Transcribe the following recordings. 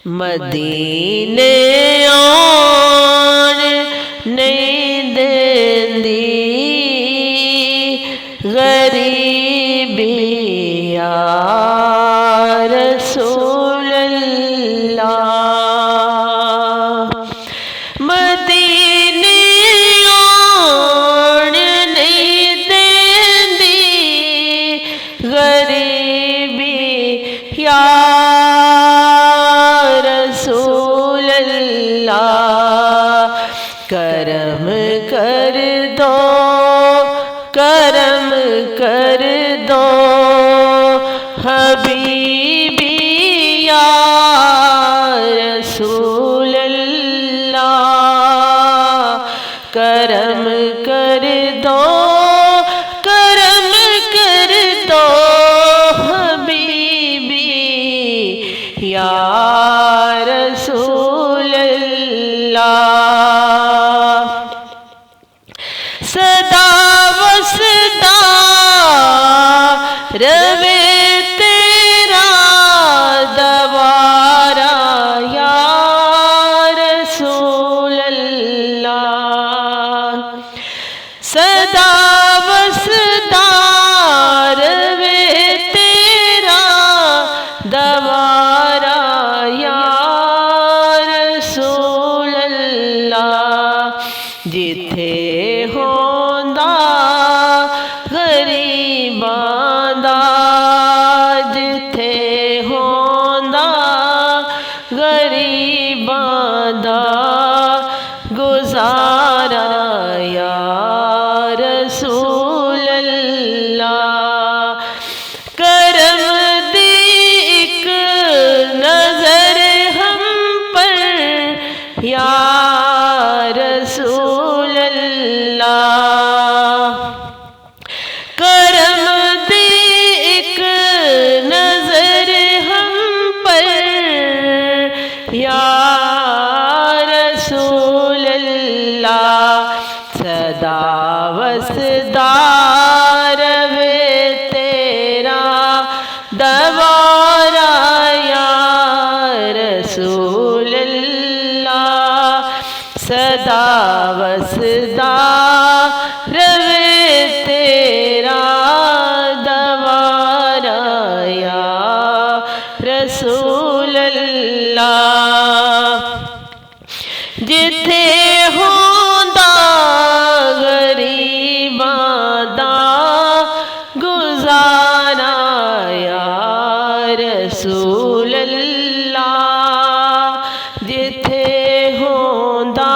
مدینے آن نہیں دیندی غریبی یا رسول اللہ، مدینے آن نہیں دیندی غریبی یا رسول اللہ، کرم کر دو، کرم کر دو حبیبی یا رسول اللہ، کرم کر دو، کرم کر دو حبیبی یا رسول اللہ، صدا وصدا روے تیرا دوارا یا رسول اللہ، صدا وصدا روے تیرا دوارا یا رسول اللہ، جتھے ہوندا غریباں دا، جتھے ہوندا غریباں دا گزارا یا رسول اللہ، کرم دی ایک نظر ہم پر یا رسول اللہ، کرم دی ایک نظر ہم پر یا رسول اللہ، صدا وصدا روے تیرا دوارا یا رسول اللہ، صدا وصدا روے تیرا دوارا یا رسول اللہ، جتھے ہوندا غریباں دا گزارا یا رسول اللہ، جتھے ہوندا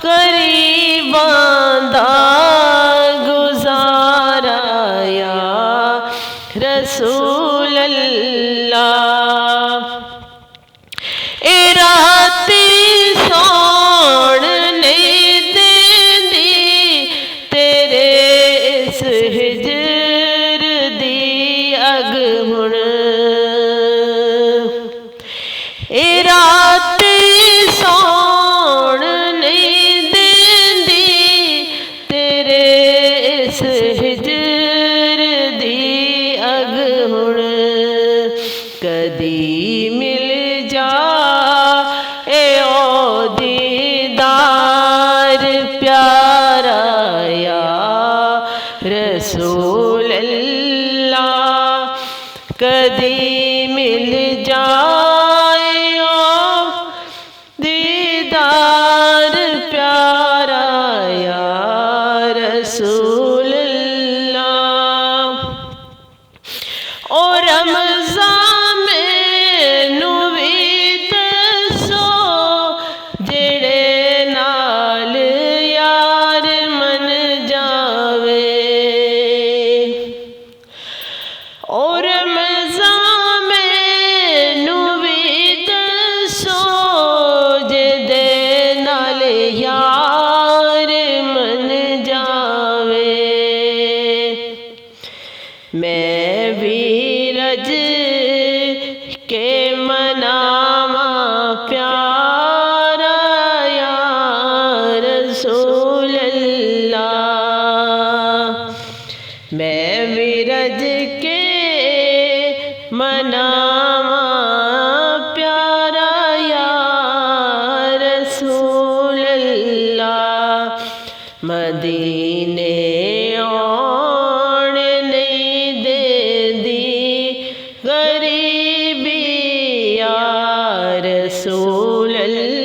غریباں دا گزارا یا رسول اللہ، اے راتی سون نہیں دیندی تیرے اس ہجر دی اگ ہن، اے راتی سون نہیں دیندی تیرے اس ہجر دی اگ ہن، کدی مل جا اے او دیدار پیارا یا رسول اللہ، کدی مل جائے او رسول اللہ